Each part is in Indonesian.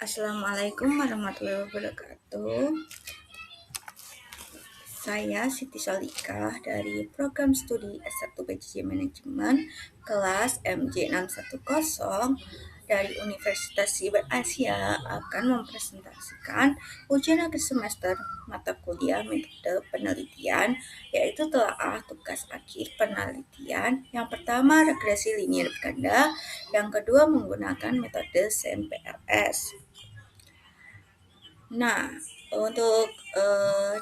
Assalamualaikum warahmatullahi wabarakatuh. Saya Siti Solikah dari program studi S1 PJJ Manajemen kelas MJ610 dari Universitas Siber Asia akan mempresentasikan ujian akhir semester mata kuliah metode penelitian, yaitu telaah tugas akhir penelitian. Yang pertama, regresi linier berganda, yang kedua menggunakan metode SEM-PLS. Nah, untuk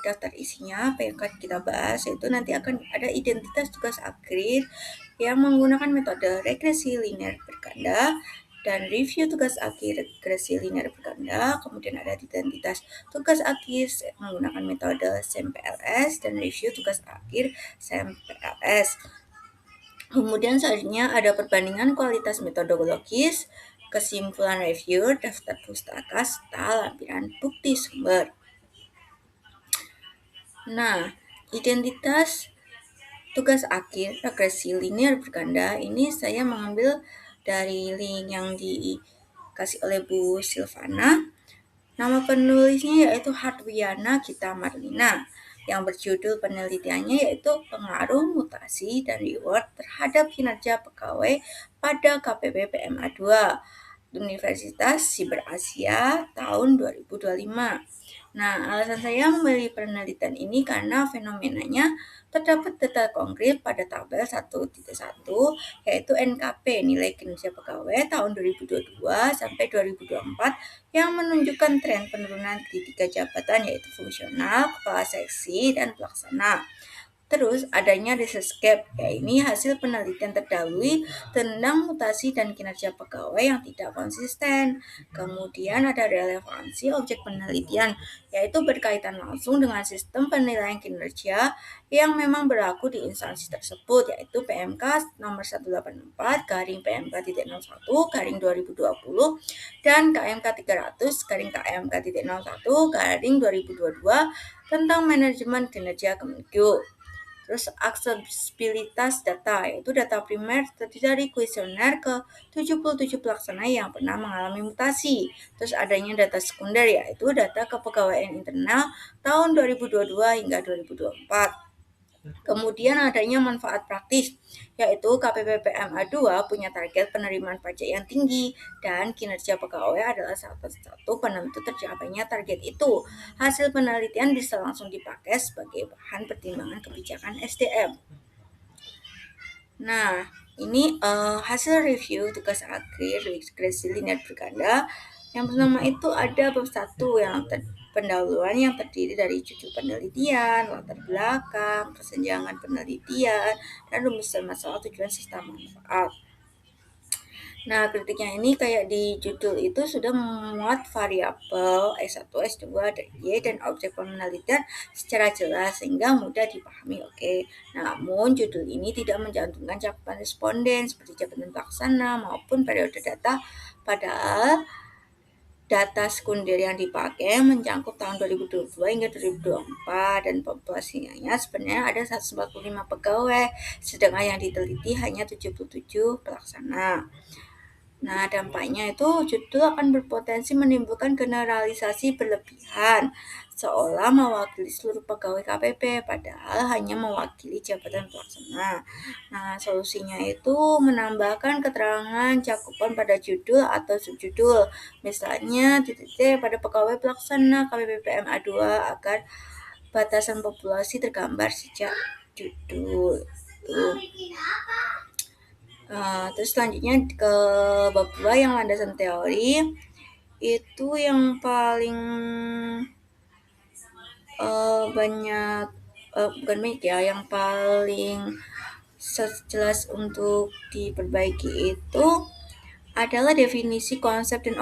daftar isinya apa yang akan kita bahas, yaitu nanti akan ada identitas tugas akhir yang menggunakan metode regresi linear berganda dan review tugas akhir regresi linear berganda. Kemudian ada identitas tugas akhir menggunakan metode SEM-PLS dan review tugas akhir SEM-PLS. Kemudian selanjutnya ada perbandingan kualitas metodologis, kesimpulan review, daftar pustaka, serta lampiran bukti sumber. Nah, identitas tugas akhir regresi linear berganda ini saya mengambil dari link yang dikasih oleh Bu Silvana. Nama penulisnya yaitu Hartwiana Gita Marlina, yang berjudul penelitiannya yaitu pengaruh mutasi dan reward terhadap kinerja pegawai pada KPP PMA 2 Universitas Siber Asia tahun 2025. Nah, alasan saya memilih penelitian ini karena fenomenanya terdapat data konkret pada tabel 1.1 yaitu NKP nilai kinerja pegawai tahun 2022 sampai 2024 yang menunjukkan tren penurunan di 3 jabatan yaitu fungsional, kepala seksi, dan pelaksana. Terus adanya research gap, yaitu hasil penelitian terdahulu tentang mutasi dan kinerja pegawai yang tidak konsisten. Kemudian ada relevansi objek penelitian, yaitu berkaitan langsung dengan sistem penilaian kinerja yang memang berlaku di instansi tersebut, yaitu PMK nomor 184 garing PMK.01 garing 2020 dan KMK 300 garing KMK.01 garing 2022 tentang manajemen kinerja Kemenkyu. Terus aksesibilitas data, yaitu data primer terdiri dari kuesioner ke 77 pelaksana yang pernah mengalami mutasi. Terus adanya data sekunder, yaitu data kepegawaian internal tahun 2022 hingga 2024. Kemudian adanya manfaat praktis, yaitu KPP PMA 2 punya target penerimaan pajak yang tinggi dan kinerja pegawai adalah salah satu penentu tercapainya target itu. Hasil penelitian bisa langsung dipakai sebagai bahan pertimbangan kebijakan SDM. Nah, ini hasil review tugas akhir regresi linear berganda. Yang pertama itu ada bab 1 yang pendahuluan yang terdiri dari judul penelitian, latar belakang, kesenjangan penelitian, dan rumusan masalah tujuan serta manfaat. Nah, kritiknya ini kayak di judul itu sudah memuat variabel S1, S2, dan Y dan objek penelitian secara jelas sehingga mudah dipahami. Oke. Namun judul ini tidak mencantumkan cakupan responden seperti jabatan pelaksana maupun periode data, padahal data sekunder yang dipakai mencakup tahun 2022 hingga 2024 dan populasinya sebenarnya ada 145 pegawai, sedangkan yang diteliti hanya 77 pelaksana. Nah, dampaknya itu judul akan berpotensi menimbulkan generalisasi berlebihan, seolah mewakili seluruh pegawai KPP, padahal hanya mewakili jabatan pelaksana. Nah, solusinya itu menambahkan keterangan cakupan pada judul atau subjudul, misalnya titik pada pegawai pelaksana KPP PMA 2 agar batasan populasi tergambar sejak judul. Terus selanjutnya ke bab 2 yang landasan teori itu yang paling banyak bukan banyak ya, yang paling jelas untuk diperbaiki itu adalah definisi konsep dan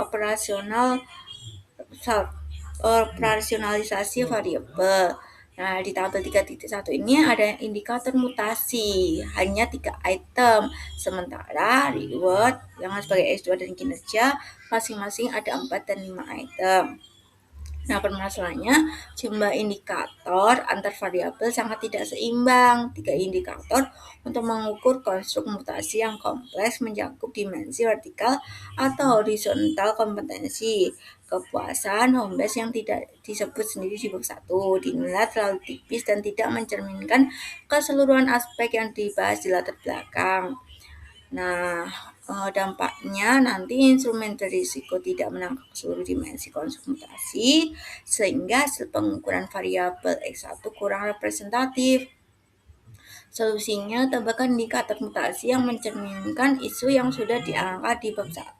operasionalisasi variabel. Nah, di tabel 3.1 ini ada indikator mutasi, hanya 3 item. Sementara reward yang sebagai S2 dan kinerja masing-masing ada 4 dan 5 item. Nah, permasalahannya jumlah indikator antar variabel sangat tidak seimbang. 3 indikator untuk mengukur konstruk mutasi yang kompleks mencakup dimensi vertikal atau horizontal kompetensi. Kepuasan home base yang tidak disebut sendiri di bab 1 dinilai terlalu tipis dan tidak mencerminkan keseluruhan aspek yang dibahas di latar belakang. Nah, dampaknya nanti instrumen berisiko tidak menangkap seluruh dimensi konsultasi, sehingga hasil pengukuran variabel X1 kurang representatif. Solusinya, tambahkan indikator mutasi yang mencerminkan isu yang sudah diangkat di bab 1,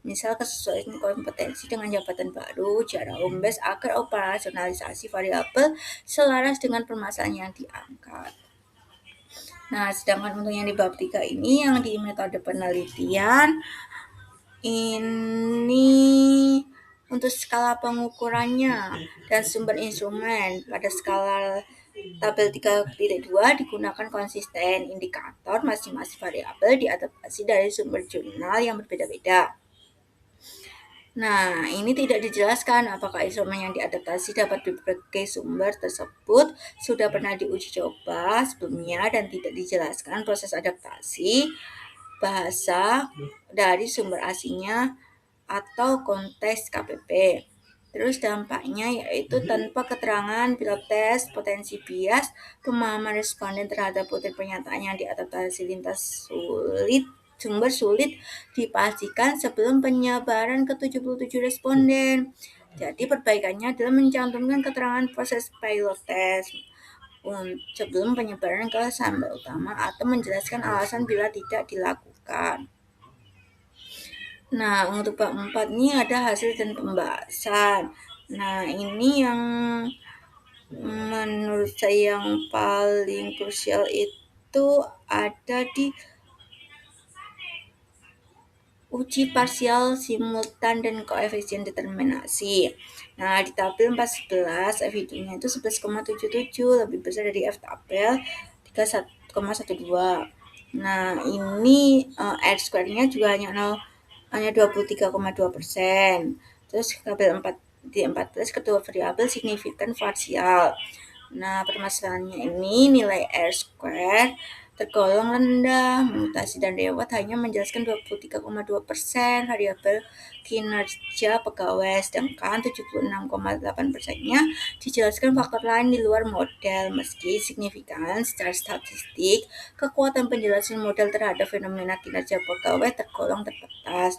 misal kesesuaian kompetensi dengan jabatan baru, jarak home base agar operasionalisasi variabel selaras dengan permasalahan yang diangkat. Nah, sedangkan untuk yang di bab 3 ini yang di metode penelitian ini untuk skala pengukurannya dan sumber instrumen pada skala tabel 3.2 digunakan konsisten indikator masing-masing variabel diadaptasi dari sumber jurnal yang berbeda-beda. Nah, ini tidak dijelaskan apakah instrumen yang diadaptasi dapat berbagai sumber tersebut sudah pernah diuji coba sebelumnya dan tidak dijelaskan proses adaptasi bahasa dari sumber aslinya atau konteks KPP. Terus dampaknya yaitu tanpa keterangan pilot test, potensi bias, pemahaman responden terhadap potensi pernyataan yang diadaptasi lintas sumber sulit dipastikan sebelum penyebaran ke 77 responden. Jadi perbaikannya adalah mencantumkan keterangan proses pilot test sebelum penyebaran ke sampel utama atau menjelaskan alasan bila tidak dilakukan. Nah, untuk bab 4 ini ada hasil dan pembahasan. Nah, ini yang menurut saya yang paling krusial itu ada di uji parsial simultan dan koefisien determinasi. Nah, di tabel 411 F hidungnya itu 11,77 lebih besar dari F tabel 3,12. Nah, ini R square-nya juga hanya 23,2%. Terus tabel 4 di 14 kedua variabel signifikan parsial. Nah, permasalahannya ini nilai R square tergolong rendah. Mutasi dan reward hanya menjelaskan 23,2% variabel kinerja pegawai, sedangkan 76,8%-nya dijelaskan faktor lain di luar model. Meski signifikan secara statistik, kekuatan penjelasan model terhadap fenomena kinerja pegawai tergolong terbatas.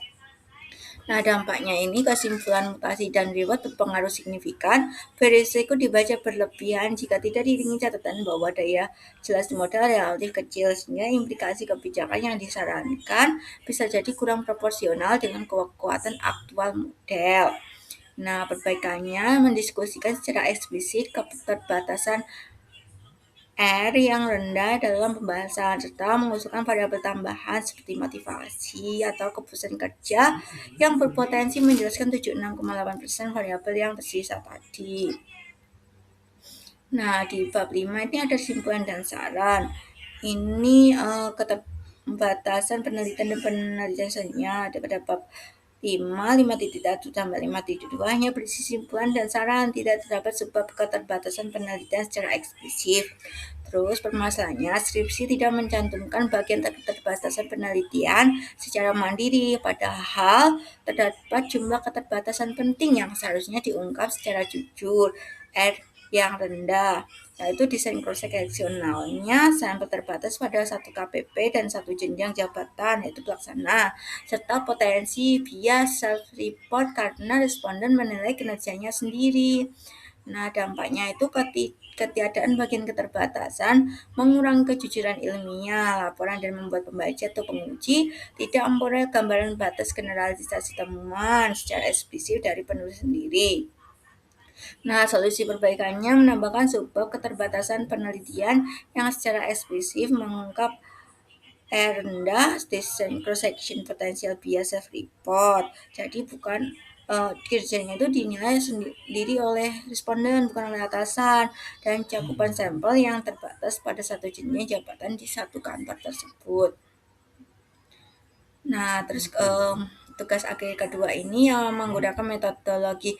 Nah, dampaknya ini kesimpulan mutasi dan reward berpengaruh signifikan. Berisiko dibaca berlebihan jika tidak diiringi catatan bahwa daya jelas modal relatif kecil, sehingga implikasi kebijakan yang disarankan bisa jadi kurang proporsional dengan kekuatan aktual model. Nah, perbaikannya mendiskusikan secara eksplisit keterbatasan R yang rendah dalam pembahasan, serta mengusulkan variabel tambahan seperti motivasi atau keputusan kerja yang berpotensi menjelaskan 76,8% variabel yang tersisa tadi. Nah, di bab 5 ini ada kesimpulan dan saran. Ini keterbatasan penelitian dan penelitiannya pada bab 5.1 tambah 5.2 hanya berisi simpulan dan saran, tidak terdapat sebab keterbatasan penelitian secara eksplisit. Terus permasalahannya, skripsi tidak mencantumkan bagian keterbatasan penelitian secara mandiri, padahal terdapat jumlah keterbatasan penting yang seharusnya diungkap secara jujur. R yang rendah, yaitu desain cross-seksionalnya sampel terbatas pada satu KPP dan satu jenjang jabatan, yaitu pelaksana, serta potensi bias self-report karena responden menilai kinerjanya sendiri. Nah, dampaknya itu ketiadaan bagian keterbatasan, mengurangi kejujuran ilmiah, laporan dan membuat pembaca atau penguji tidak memperoleh gambaran batas generalisasi temuan secara eksplisit dari penulis sendiri. Nah, solusi perbaikannya menambahkan subbab keterbatasan penelitian yang secara eksplisit mengungkap R rendah, desain cross-section potential bias self-report. Jadi bukan kerjanya itu dinilai sendiri oleh responden, bukan oleh atasan, dan cakupan sampel yang terbatas pada satu jenis jabatan di satu kantor tersebut. Nah, terus tugas akhir kedua ini yang menggunakan metodologi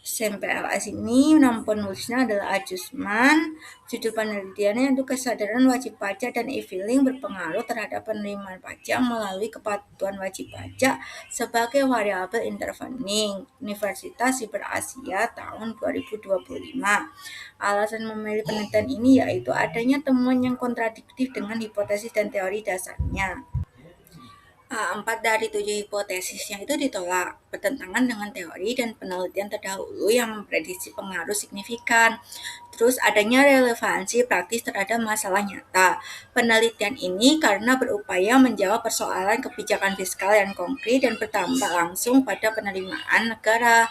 SMPLS ini nama penulisnya adalah Ajusman. Judul penelitiannya itu kesadaran wajib pajak dan e-filing berpengaruh terhadap penerimaan pajak melalui kepatuhan wajib pajak sebagai variabel intervening. Universitas Siber Asia tahun 2025. Alasan memilih penelitian ini yaitu adanya temuan yang kontradiktif dengan hipotesis dan teori dasarnya. 4 dari 7 hipotesisnya itu ditolak, bertentangan dengan teori dan penelitian terdahulu yang memprediksi pengaruh signifikan. Terus adanya relevansi praktis terhadap masalah nyata. Penelitian ini karena berupaya menjawab persoalan kebijakan fiskal yang konkret dan berdampak langsung pada penerimaan negara.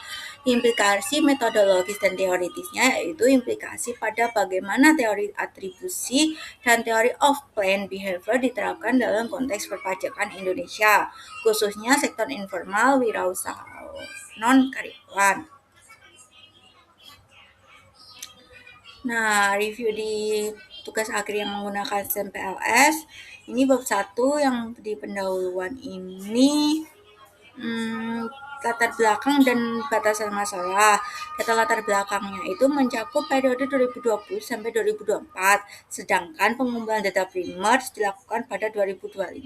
Implikasi metodologis dan teoritisnya yaitu implikasi pada bagaimana teori atribusi dan teori of planned behavior diterapkan dalam konteks perpajakan Indonesia, khususnya sektor informal, wirausaha non-karyawan. Nah, review di tugas akhir yang menggunakan SMPLS, ini bab 1 yang di pendahuluan ini latar belakang dan batasan masalah. Data latar belakangnya itu mencakup periode 2020 sampai 2024, sedangkan pengumpulan data primer dilakukan pada 2025.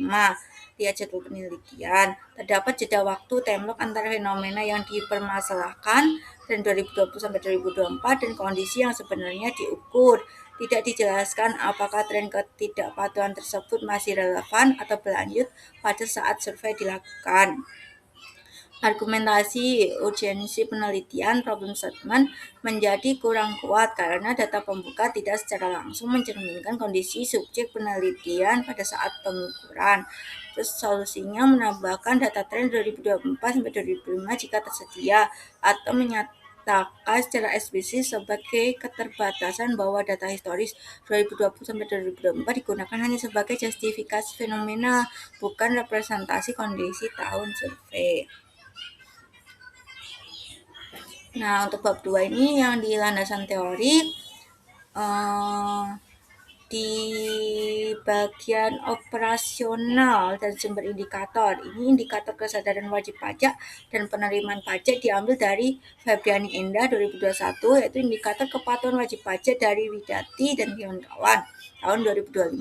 Lihat jadwal penelitian. Terdapat jeda waktu timelock antara fenomena yang dipermasalahkan dan 2020 sampai 2024 dan kondisi yang sebenarnya diukur. Tidak dijelaskan apakah tren ketidakpatuhan tersebut masih relevan atau berlanjut pada saat survei dilakukan. Argumentasi urgensi penelitian problem statement menjadi kurang kuat karena data pembuka tidak secara langsung mencerminkan kondisi subjek penelitian pada saat pengukuran. Terus solusinya menambahkan data tren 2024 sampai 2005 jika tersedia atau menyatakan secara eksplisit sebagai keterbatasan bahwa data historis 2020 sampai 2024 digunakan hanya sebagai justifikasi fenomena, bukan representasi kondisi tahun survei. Nah, untuk bab 2 ini yang di landasan teori, di bagian operasional dan sumber indikator. Ini indikator kesadaran wajib pajak dan penerimaan pajak diambil dari Febriani Endah 2021, yaitu indikator kepatuhan wajib pajak dari Widati dan kawan-kawan tahun 2025.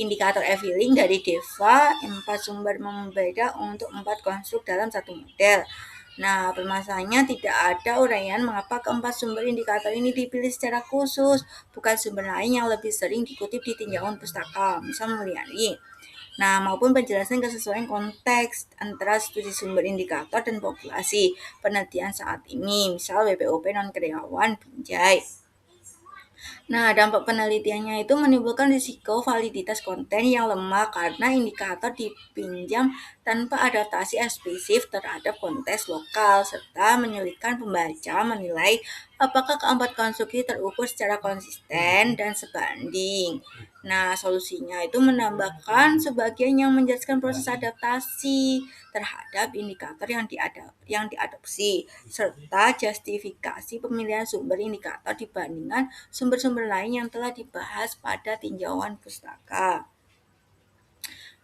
Indikator e-filing dari Deva, 4 sumber membeda untuk 4 konstruk dalam satu model. Nah, permasalahannya tidak ada uraian mengapa keempat sumber indikator ini dipilih secara khusus, bukan sumber lain yang lebih sering dikutip di tinjauan pustaka, misal Mulyani. Nah, maupun penjelasan kesesuaian konteks antara studi sumber indikator dan populasi penelitian saat ini, misal WPOP non-karyawan Binjai. Nah, dampak penelitiannya itu menimbulkan risiko validitas konten yang lemah karena indikator dipinjam tanpa adaptasi eksplisit terhadap konteks lokal, serta menyulitkan pembaca menilai apakah keempat konstruksi terukur secara konsisten dan sebanding. Nah, solusinya itu menambahkan sebagian yang menjelaskan proses adaptasi terhadap indikator yang diadopsi, serta justifikasi pemilihan sumber indikator dibandingkan sumber-sumber lain yang telah dibahas pada tinjauan pustaka.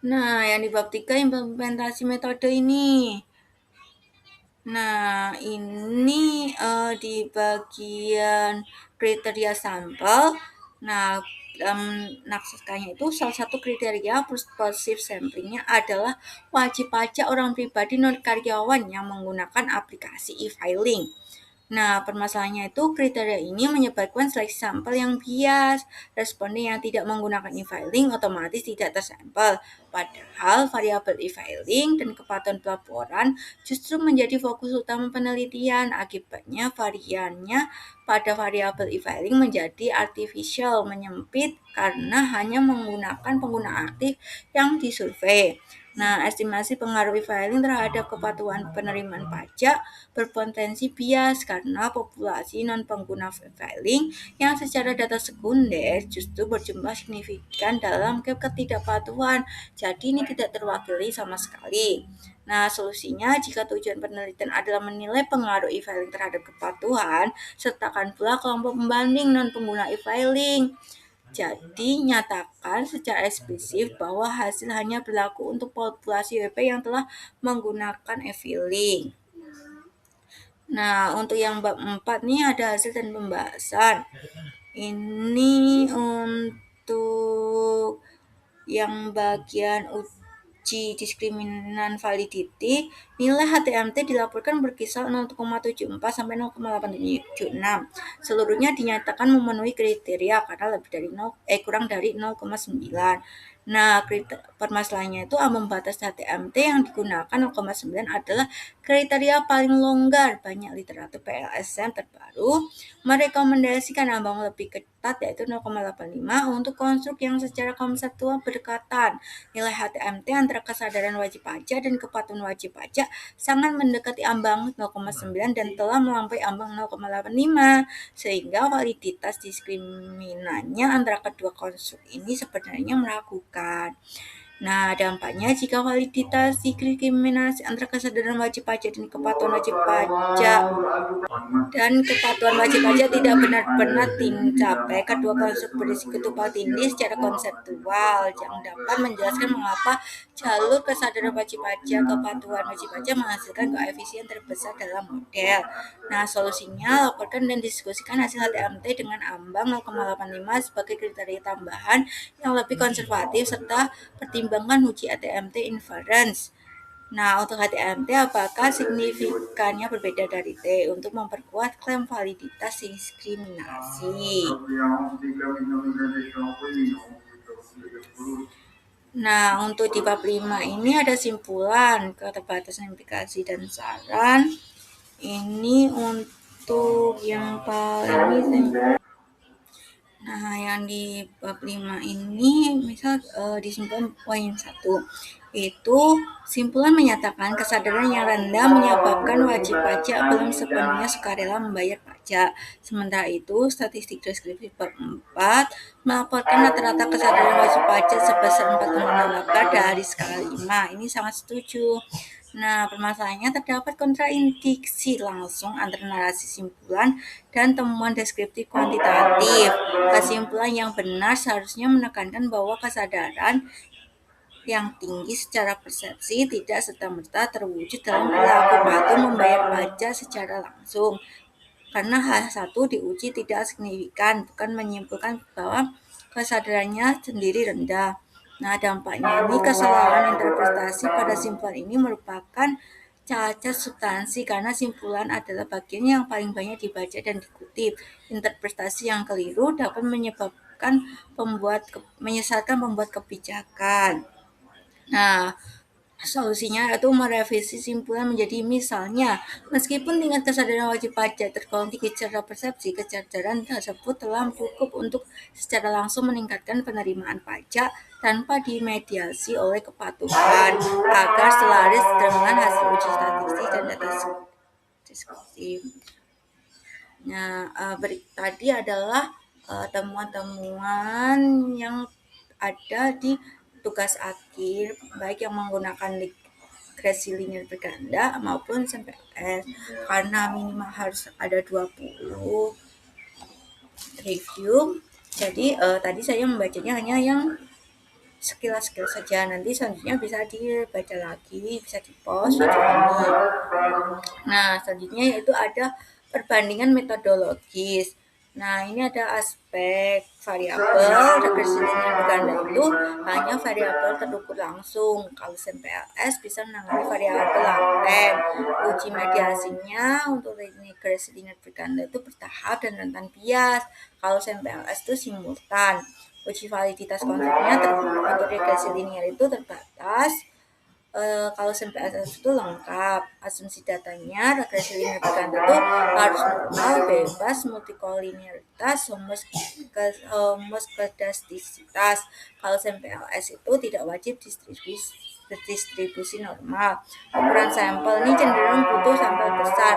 Nah, yang di bab 3 implementasi metode ini. Nah, ini di bagian kriteria sampel. Nah, dalam naskahnya itu salah satu kriteria positive samplingnya adalah wajib pajak orang pribadi non karyawan yang menggunakan aplikasi e-filing. Nah, permasalahannya itu kriteria ini menyebabkan seleksi sampel yang bias. Responden yang tidak menggunakan e-filing otomatis tidak tersampel. Padahal variabel e-filing dan kepatuhan pelaporan justru menjadi fokus utama penelitian. Akibatnya variannya pada variabel e-filing menjadi artificial, menyempit karena hanya menggunakan pengguna aktif yang disurvei. Nah, estimasi pengaruh e-filing terhadap kepatuhan penerimaan pajak berpotensi bias karena populasi non-pengguna e-filing yang secara data sekunder justru berjumlah signifikan dalam gap ketidakpatuhan. Jadi ini tidak terwakili sama sekali. Nah, solusinya jika tujuan penelitian adalah menilai pengaruh e-filing terhadap kepatuhan, sertakan pula kelompok pembanding non-pengguna e-filing. Jadi, nyatakan secara eksplisit bahwa hasil hanya berlaku untuk populasi WP yang telah menggunakan e-filing. Nah, untuk yang bab 4 nih ada hasil dan pembahasan. Ini untuk yang bagian uji diskriminan validity, nilai HTMT dilaporkan berkisar 0,74 sampai 0,876. Seluruhnya dinyatakan memenuhi kriteria karena lebih dari kurang dari 0,9. Nah, permasalahannya itu ambang batas HTMT yang digunakan 0,9 adalah kriteria paling longgar. Banyak literatur PLSM terbaru merekomendasikan ambang lebih ketat yaitu 0,85 untuk konstruk yang secara konseptual berdekatan. Nilai HTMT antara kesadaran wajib pajak dan kepatuhan wajib pajak sangat mendekati ambang 0,9 dan telah melampaui ambang 0,85, sehingga validitas diskriminannya antara kedua konstruk ini sebenarnya meragukan. Nah, dampaknya jika validitas diskriminasi antara kesadaran wajib pajak dan kepatuhan wajib pajak tidak benar-benar dicapai, kedua konstruk berisiko tumpang tindih secara konseptual yang dapat menjelaskan mengapa jalur kesadaran wajib pajak kepatuhan wajib pajak menghasilkan koefisien terbesar dalam model. Nah, solusinya laporkan dan diskusikan hasil HTMT dengan ambang 0,85 sebagai kriteria tambahan yang lebih konservatif serta pertimbangkan uji HTMT inference. Nah, untuk HTMT apakah signifikannya berbeda dari T untuk memperkuat klaim validitas diskriminasi? Nah, untuk di bab 5 ini ada simpulan, keterbatasan implikasi dan saran. Ini untuk yang paling Nah, yang di bab 5 ini misal disimpulan poin 1. Itu simpulan menyatakan kesadaran yang rendah menyebabkan wajib pajak belum sepenuhnya sukarela membayar pajak. Sementara itu, statistik deskriptif bab 4 melaporkan rata-rata kesadaran wajib pajak sebesar 4,8 dari skala 5. Ini sangat setuju. Nah, permasalahannya terdapat kontraindiksi langsung antara narasi simpulan dan temuan deskriptif kuantitatif. Kesimpulan yang benar seharusnya menekankan bahwa kesadaran yang tinggi secara persepsi tidak serta-merta terwujud dalam perilaku patuh membayar pajak secara langsung. Karena hal satu diuji tidak signifikan, bukan menyimpulkan bahwa kesadarannya sendiri rendah. Nah, dampaknya ini kesalahan interpretasi pada simpulan ini merupakan cacat substansi karena simpulan adalah bagian yang paling banyak dibaca dan dikutip. Interpretasi yang keliru dapat menyesatkan pembuat kebijakan. Nah, solusinya yaitu merevisi simpulan menjadi misalnya, meskipun tingkat kesadaran wajib pajak tergolong tinggi secara persepsi, kesadaran tersebut telah cukup untuk secara langsung meningkatkan penerimaan pajak tanpa dimediasi oleh kepatuhan agar selaras dengan hasil uji statistik dan data deskriptif. Nah, tadi adalah temuan-temuan yang ada di tugas akhir, baik yang menggunakan regresi linear berganda maupun SMPLS, karena minimal harus ada 20 review. Jadi tadi saya membacanya hanya yang sekilas-sekilas saja. Nanti selanjutnya bisa dibaca lagi, bisa di-post video ini. Nah, selanjutnya yaitu ada perbandingan metodologis. Nah, ini ada aspek variabel. Regresi linear berganda itu hanya variabel terukur langsung. Kalau SMPLS bisa menangani variabel laten. Uji mediasinya untuk regresi linear berganda itu bertahap dan rentan bias. Kalau SMPLS itu simultan. Uji validitas konsepnya untuk regresi linear itu terbatas. Kalau SMPLS itu lengkap, asumsi datanya regresi linear berganda itu harus normal, bebas, multikolinialitas, homoskedastisitas. Kalau SMPLS itu tidak wajib distribusi normal. Ukuran sampel ini cenderung butuh sampel besar.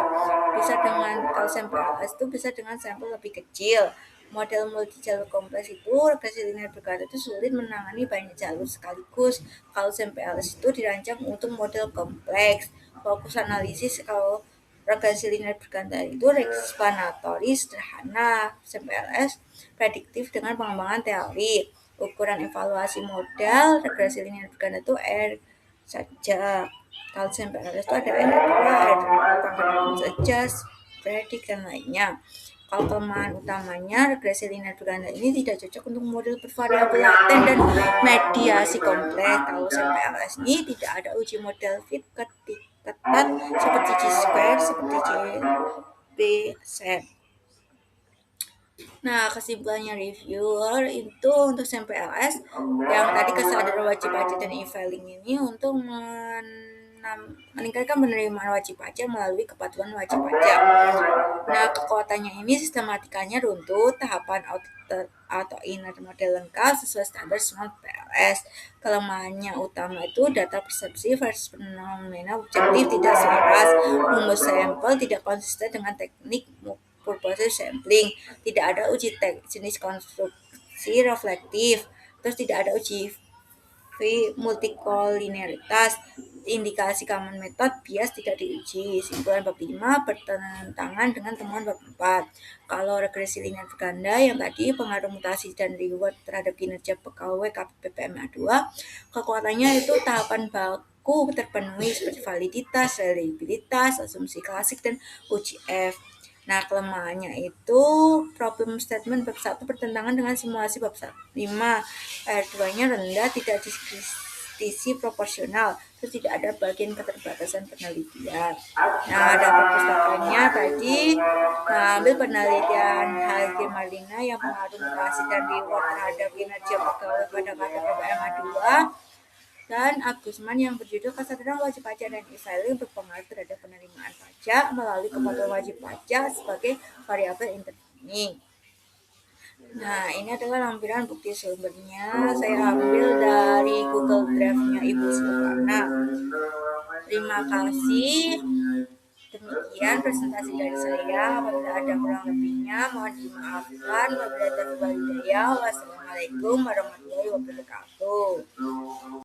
Kalau SMPLS itu bisa dengan sampel lebih kecil. Model multi-jalur kompleks itu regresi linear berganda itu sulit menangani banyak jalur sekaligus. Kalau SMPLS itu dirancang untuk model kompleks. Fokus analisis kalau regresi linear berganda itu eksplanatori sederhana. SMPLS prediktif dengan pengembangan teori. Ukuran evaluasi model regresi linear berganda itu R saja. Kalau SMPLS itu ada R2, R adjust, predict, dan lainnya. Kalau kelemahan utamanya, regresi linear berganda ini tidak cocok untuk model bervariabel laten dan mediasi kompleks. Kalau CPLS ini tidak ada uji model fit ketat seperti G-square, seperti JB-set. Nah, kesimpulannya reviewer itu untuk sampel LS yang tadi kesadaran wajib pajak dan e-filing ini untuk meningkatkan penerimaan wajib pajak melalui kepatuhan wajib pajak. Nah, kekuatannya ini sistematikanya runtut, tahapan atau inner model lengkap sesuai standar semua PLS. Kelemahannya utama itu data persepsi versus fenomena objektif tidak selaras, rumus sampel tidak konsisten dengan teknik purposive sampling, tidak ada uji jenis konstruksi reflektif, terus tidak ada uji multikolinearitas, indikasi common method bias tidak diuji. Simpulan bab 5 bertentangan dengan temuan bab 4. Kalau regresi linear berganda yang tadi pengaruh mutasi dan reward terhadap kinerja pegawai KPPMA 2, kekuatannya itu tahapan baku terpenuhi seperti validitas, reliabilitas, asumsi klasik, dan uji F. Nah, kelemahannya itu problem statement bab 1 bertentangan dengan simulasi bab 5. R2-nya rendah, tidak diskritisi proporsional, terus tidak ada bagian keterbatasan penelitian. Nah, ada perpustakaannya tadi ambil penelitian Halgir Marlina yang pengaruh mutasi dan reward terhadap kinerja pegawai pada KPPMA 2. Dan Agusman yang berjudul Kesadaran Wajib Pajak dan e-filing berpengaruh terhadap penerimaan pajak melalui kepatuhan wajib pajak sebagai variabel intervening. Nah, ini adalah lampiran bukti sumbernya. Saya ambil dari Google Drive-nya Ibu Silvana. Terima kasih. Demikian presentasi dari saya. Apabila ada kurang lebihnya, mohon dimaafkan. Wabillahi taufiq wal hidayah. Wassalamualaikum warahmatullahi wabarakatuh.